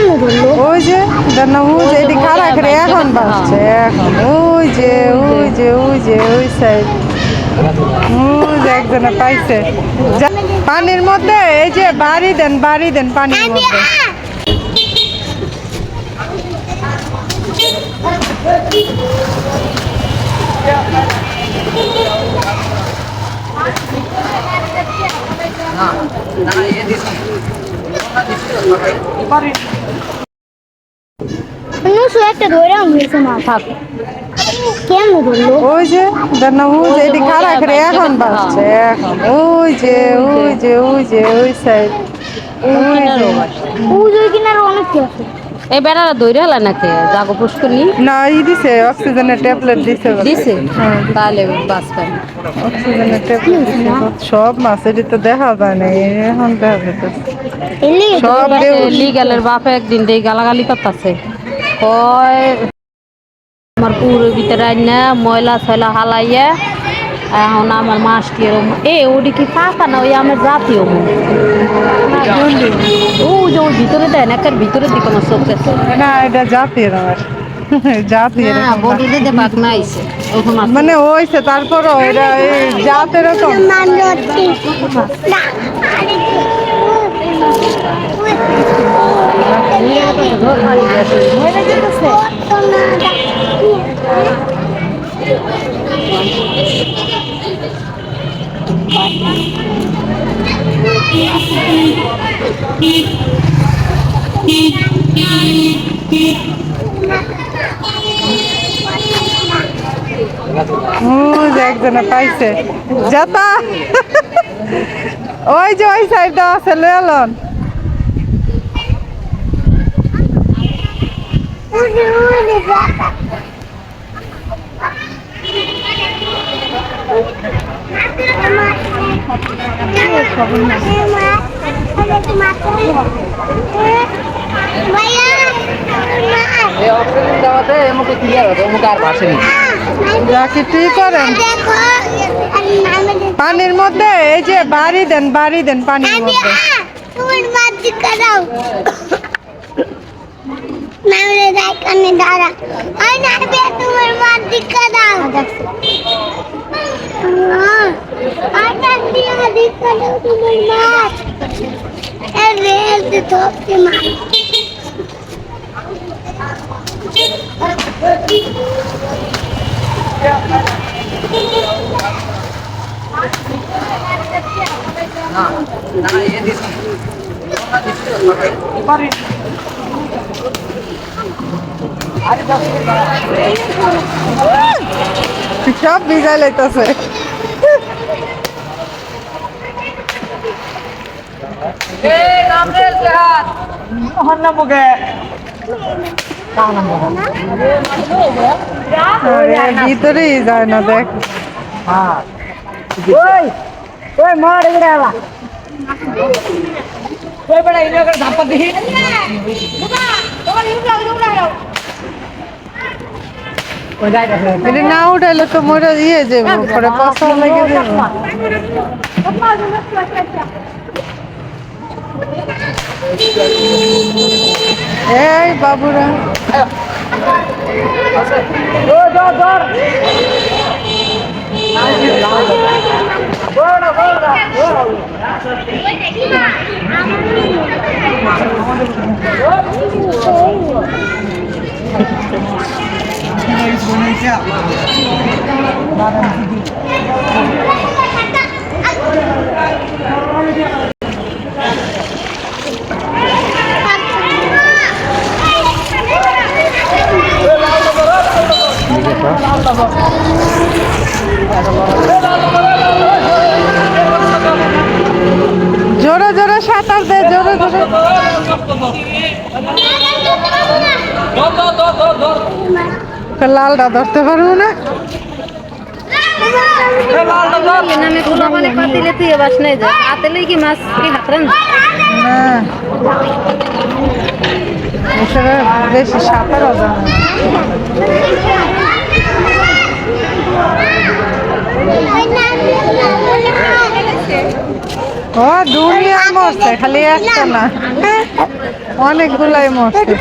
ওই যে এটি খারা করে এখন বাসছে এখন ওই যে ওই সাইড ওই যে একজনে পাইছে পানির মধ্যে এই যে বাড়ি দেন পানির মধ্যে ওই যে এটি খারা করে এখন বাসছে এখন ওই যে ওই সাইড এই বেড়ারা দৌড়ে হলা নাকি জাগো পুষ্করনি না দিছে অক্সিজেনের ট্যাবলেট দিছে তাহলে বাস পাই অক্সিজেনের ট্যাবলেট সব মাছ এটি তো দেখা যায় না এখন দেখা যাচ্ছে সব লিগালের বাপে একদিন দিয়ে গালাগালি করতেছে কয় আমার পুরো ভিতরে না ময়লা ছয়লা হালাইয়া এখন আমার মাছ কি ওটি কি ফাঁকা না ওই আমার জাতীয় ও যে ওই ভিতরে দেয় না একের ভিতরের দিকে আমার চোখ গেছে না এটা জাতীয় বডিতে বাঘ না আইছে মানে হয়েছে তারপরও এটা জাতের একজনে পাইছে যাতা ওই যে ওই সাইডটা আছে লেলন পানির মধ্যে এই যে বাড়ি দেন পানির মধ্যে সব ভিজাই লাইতেছে ভিতরেই যায় না দেখ না উঠাইলে তো মোরা দিয়ে যাবো পরে পয়সা লেগে যাবো এই বাবুরা জোরে জোরে সাঁতার দে জোরে জোরে লালটা ধরতে পারবো না বেশি সাঁতার ও দুনিয়া মরছে খালি একটা না অনেকগুলাই মরছে।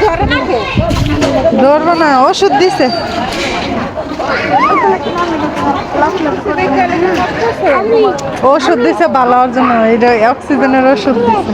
ধরবো না, ওষুধ দিছে। ওষুধ দিছে ভালো হওয়ার জন্য, এটা অক্সিজেনের ওষুধ দিছে।